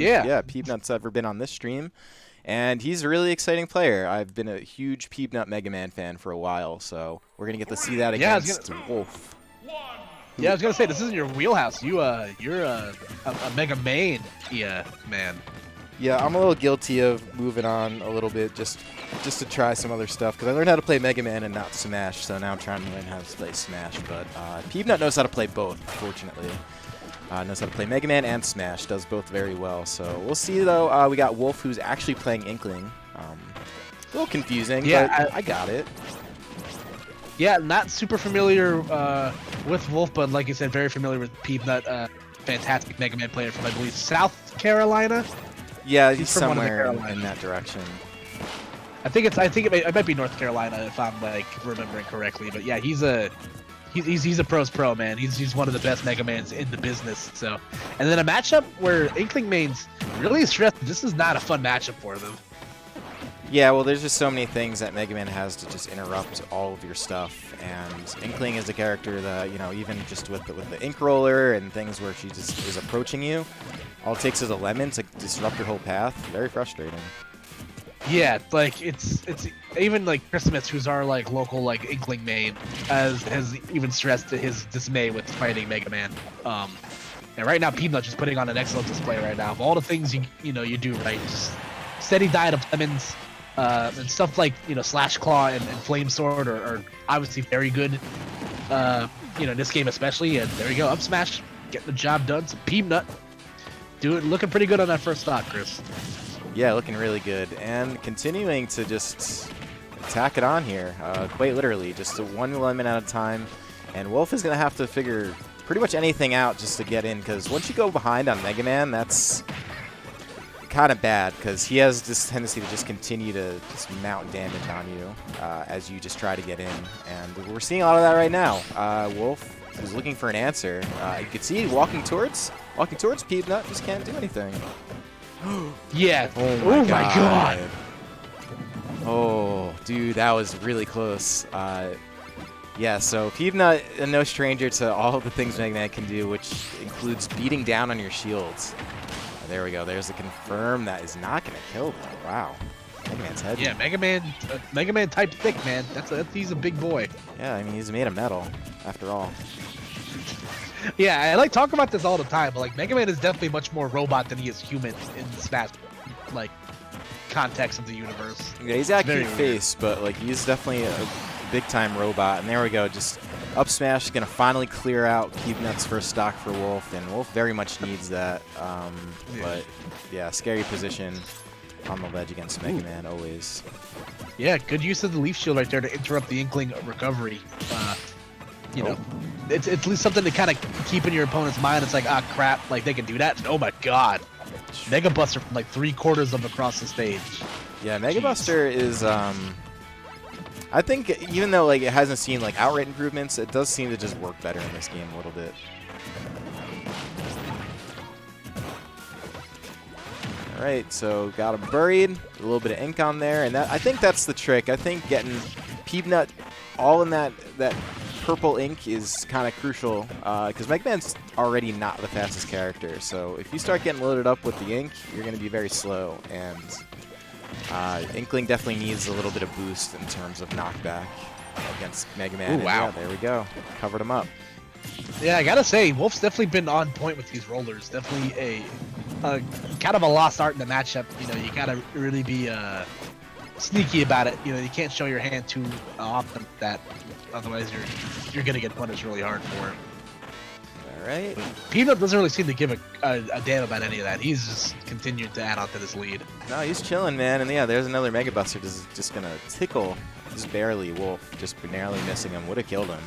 Yeah. yeah, Peabnut's ever been on this stream. And he's a really exciting player. I've been a huge Peabnut Mega Man fan for a while, so we're going to get to see that Yeah, against Wolf. I was gonna say this isn't your wheelhouse. You're a Mega Man, man. Yeah, I'm a little guilty of moving on a little bit just to try some other stuff, because I learned how to play Mega Man and not Smash, so now I'm trying to learn how to play Smash. But Peabnut knows how to play both, fortunately. Knows how to play Mega Man and Smash, does both very well. So we'll see, though. We got Wolf, who's actually playing Inkling. A little confusing, but I got it. Yeah, not super familiar with Wolf, but like you said, very familiar with Peabnut. Fantastic Mega Man player from, I believe, South Carolina. Yeah, he's from somewhere in that direction. I think it might be North Carolina if I'm like remembering correctly. But yeah, he's a pro's pro, man. He's one of the best Mega Mans in the business. So, and then a matchup where Inkling mains really stressed. This is not a fun matchup for them. Yeah, well, there's just so many things that Mega Man has to just interrupt all of your stuff, and Inkling is a character that, you know, even just with the Ink Roller and things where she just is approaching you, all it takes is a lemon to disrupt your whole path. Very frustrating. Yeah, like it's even like Christmas, who's our like local like Inkling main, has even stressed his dismay with fighting Mega Man. And right now, Peabnut is putting on an excellent display right now of all the things you do right. Just steady diet of lemons. And stuff like, Slash Claw and Flame Sword are obviously very good, in this game especially. And there you go, up smash, getting the job done. So Peabnut looking pretty good on that first stock, Chris. Yeah, looking really good. And continuing to just tack it on here, quite literally, just one lemon at a time. And Wolf is going to have to figure pretty much anything out just to get in, because once you go behind on Mega Man, that's kind of bad, because he has this tendency to just continue to just mount damage on you as you just try to get in, and we're seeing a lot of that right now. Wolf is looking for an answer. You can see walking towards Peabnut, just can't do anything. Yeah. Oh my god. Oh, dude, that was really close. Yeah, so Peabnut, no stranger to all of the things Mega Man can do, which includes beating down on your shields. There we go. There's a confirm that is not going to kill them. Wow. Mega Man's heavy. Yeah, Mega Man type thick, man. He's a big boy. Yeah, I mean, he's made of metal, after all. Yeah, I like talk about this all the time, but like Mega Man is definitely much more robot than he is human in the Smash like context of the universe. Yeah, he's got a cute face, but like he's definitely a big time robot. And there we go. Just up smash is going to finally clear out Peabnut's first stock for Wolf, and Wolf very much needs that. But yeah, scary position on the ledge against Mega Man always. Yeah, good use of the Leaf Shield right there to interrupt the Inkling recovery. It's at least something to kind of keep in your opponent's mind. It's like, ah, crap, like they can do that. Oh my god, Mega Buster from like 3/4 of across the stage. Yeah, Mega Buster is I think even though like it hasn't seen like outright improvements, it does seem to just work better in this game a little bit. All right, so got him buried, a little bit of ink on there, and I think that's the trick. I think getting Peabnut all in that purple ink is kind of crucial, because Mega Man's already not the fastest character. So if you start getting loaded up with the ink, you're going to be very slow, and Inkling definitely needs a little bit of boost in terms of knockback against Mega Man. Ooh, wow. Yeah, there we go. Covered him up. Yeah, I gotta say, Wolf's definitely been on point with these rollers. Definitely a kind of a lost art in the matchup. You gotta really be sneaky about it. You can't show your hand too often with that, otherwise you're gonna get punished really hard for it. All right. Peabnut doesn't really seem to give a damn about any of that. He's just continued to add on to this lead. No, he's chilling, man. And yeah, there's another Mega Buster just gonna tickle just barely Wolf, just narrowly missing him. Would have killed him.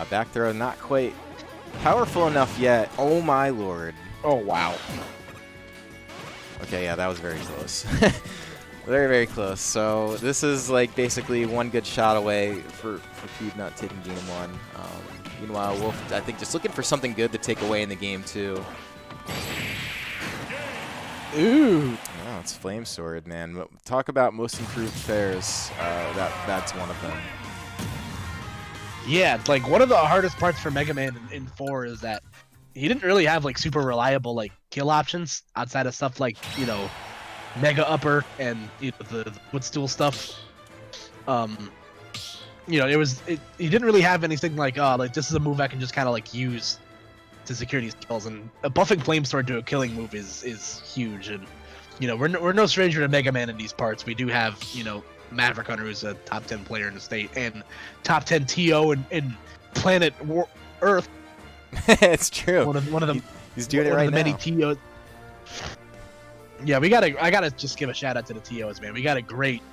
Back throw not quite powerful enough yet. Oh my lord. Oh wow. Okay, yeah, that was very close. Very, very close. So this is like basically one good shot away for Peabnut taking game one. Meanwhile, Wolf, I think, just looking for something good to take away in the game too. Ooh. Oh, it's Flame Sword, man. Talk about most improved fairs. That's one of them. Yeah, like one of the hardest parts for Mega Man in 4 is that he didn't really have like super reliable like kill options outside of stuff like Mega Upper and the footstool stuff. He didn't really have anything like this is a move I can just kind of like use to secure these kills, and buffing Flamesword to a killing move is huge. And we're no stranger to Mega Man in these parts. We do have Maverick Hunter, who's a top 10 player in the state and top 10 TO in planet Earth. It's true. One of them. He's doing it right now. Many TOs. Yeah, I gotta just give a shout out to the TOs, man. We got a great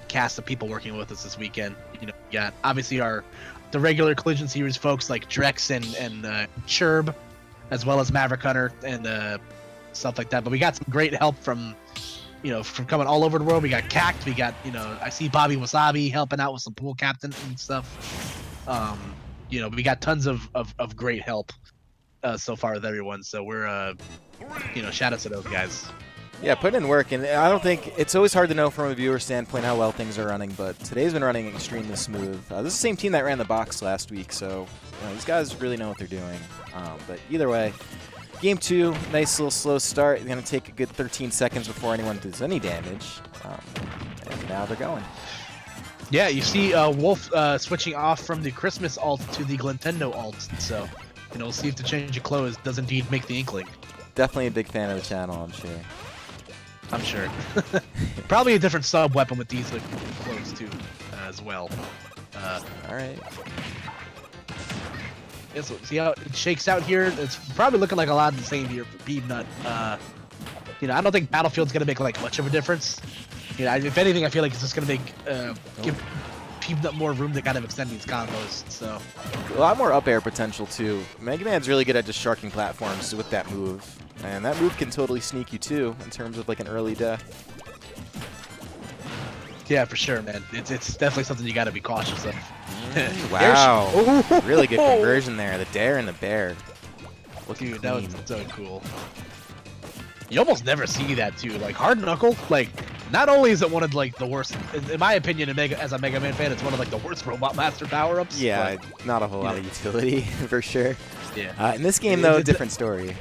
cast of people working with us this weekend. We got obviously the regular Collision Series folks like Drex and Churb, as well as Maverick Hunter and stuff like that. But we got some great help from coming all over the world. We got Cact. We got I see Bobby Wasabi helping out with some pool captain and stuff. We got tons of great help so far with everyone. So we're shout out to those guys. Yeah, putting in work, and I don't think it's always hard to know from a viewer standpoint how well things are running, but today's been running extremely smooth. This is the same team that ran the box last week, so these guys really know what they're doing. But either way, game 2, nice little slow start. It's going to take a good 13 seconds before anyone does any damage, and now they're going. Yeah, you see Wolf switching off from the Christmas alt to the Glintendo alt, so we'll see if the change of clothes does indeed make the Inkling. Definitely a big fan of the channel, I'm sure. I'm sure. Probably a different sub weapon with these clothes too, as well. All right. Yeah, so see how it shakes out here. It's probably looking like a lot of the same here for Peabnut. I don't think Battlefield's gonna make like much of a difference. If anything, I feel like it's just gonna give Peabnut more room to kind of extend these combos. So a lot more up air potential too. Mega Man's really good at just sharking platforms with that move. And that move can totally sneak you too, in terms of like an early death. Yeah, for sure, man. It's definitely something you got to be cautious of. Wow, really good conversion there. The dare and the bear. Dude, that was so cool. You almost never see that too. Like Hard Knuckle, like not only is it one of like the worst, in my opinion, as a Mega Man fan, it's one of like the worst Robot Master power-ups. Yeah, not a whole lot of utility for sure. Yeah. In this game though, different story.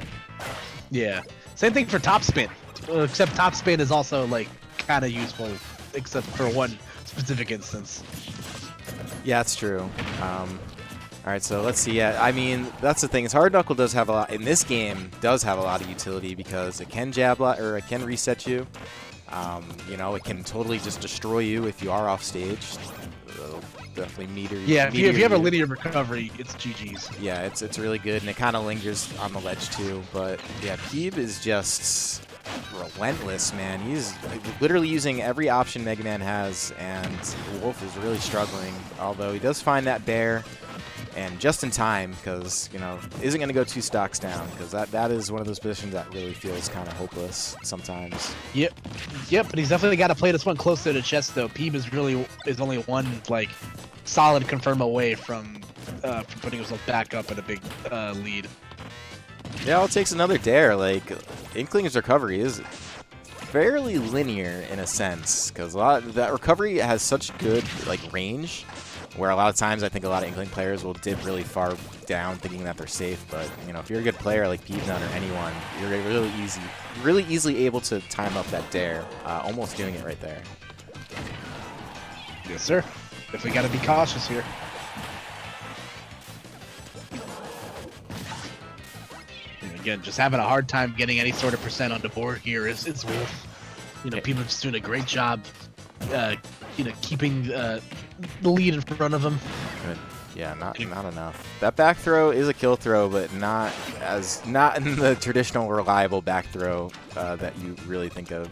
Yeah. Same thing for Top Spin, except Top Spin is also like kind of useful, except for one specific instance. Yeah, that's true. All right, so let's see. Yeah, I mean that's the thing. Is Hard Knuckle does have a lot in this game. Does have a lot of utility because it can or it can reset you. It can totally just destroy you if you are off stage. It'll definitely meter. Yeah, if you have a linear recovery, it's GG's. Yeah, it's really good, and it kind of lingers on the ledge too. But yeah, Peeb is just relentless, man. He's literally using every option Mega Man has, and Wolf is really struggling. Although he does find that bear, and just in time, because isn't going to go 2 stocks down, because that is one of those positions that really feels kind of hopeless sometimes. Yep, but he's definitely got to play this one close to the chest though. Peeb is only one like solid confirm away from putting himself back up in a big lead. Yeah, it takes another dare. Like Inkling's recovery is fairly linear in a sense, because a lot of that recovery has such good like range, where a lot of times I think a lot of Inkling players will dip really far down thinking that they're safe. But if you're a good player like Peabnut or anyone, you're really easily able to time up that dare, almost doing it right there. Yes, sir. Definitely got to be cautious here. And again, just having a hard time getting any sort of percent on the board here is Wolf. People just doing a great job, keeping the lead in front of him. Good. Yeah, not enough. That back throw is a kill throw, but not in the traditional reliable back throw that you really think of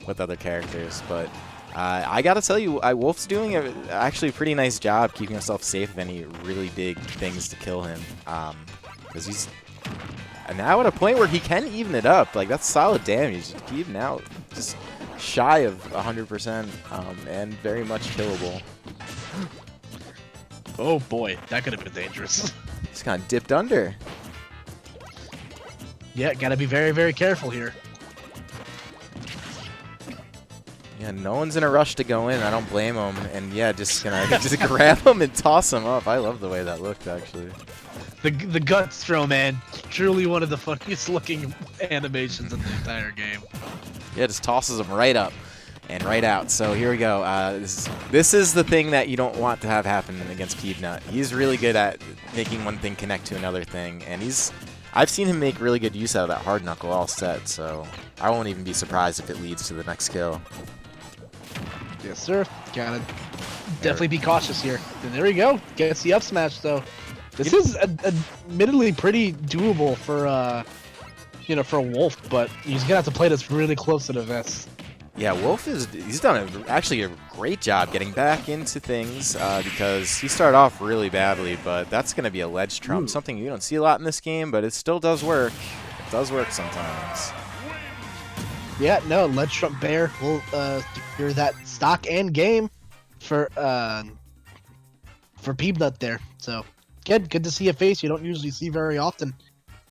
with other characters. But I gotta tell you, Wolf's doing actually a pretty nice job keeping himself safe of any really big things to kill him, because he's now at a point where he can even it up. Like that's solid damage. He's now just shy of 100% and very much killable. Oh boy, that could have been dangerous. He's kind of dipped under. Yeah, gotta be very, very careful here. Yeah, no one's in a rush to go in. I don't blame him. And yeah, just gonna just grab him and toss him up. I love the way that looked, actually. the guts throw, man. Truly one of the funniest looking animations in the entire game. Yeah, just tosses him right up and right out. So here we go. This is the thing that you don't want to have happen against Peabnut. He's really good at making one thing connect to another thing, and I've seen him make really good use out of that hard knuckle all set, so I won't even be surprised if it leads to the next kill. Yes, sir. Gotta definitely be cautious here. And there we go. Gets the up smash, though. This is admittedly pretty doable for, you know, for Wolf, but he's gonna have to play this really close to the vest. Yeah, Wolf he's done actually a great job getting back into things because he started off really badly, but that's going to be a ledge trump, something you don't see a lot in this game, but it still does work. It does work sometimes. Yeah, no, ledge trump bear will secure that stock and game for Peabnut there. So good to see a face you don't usually see very often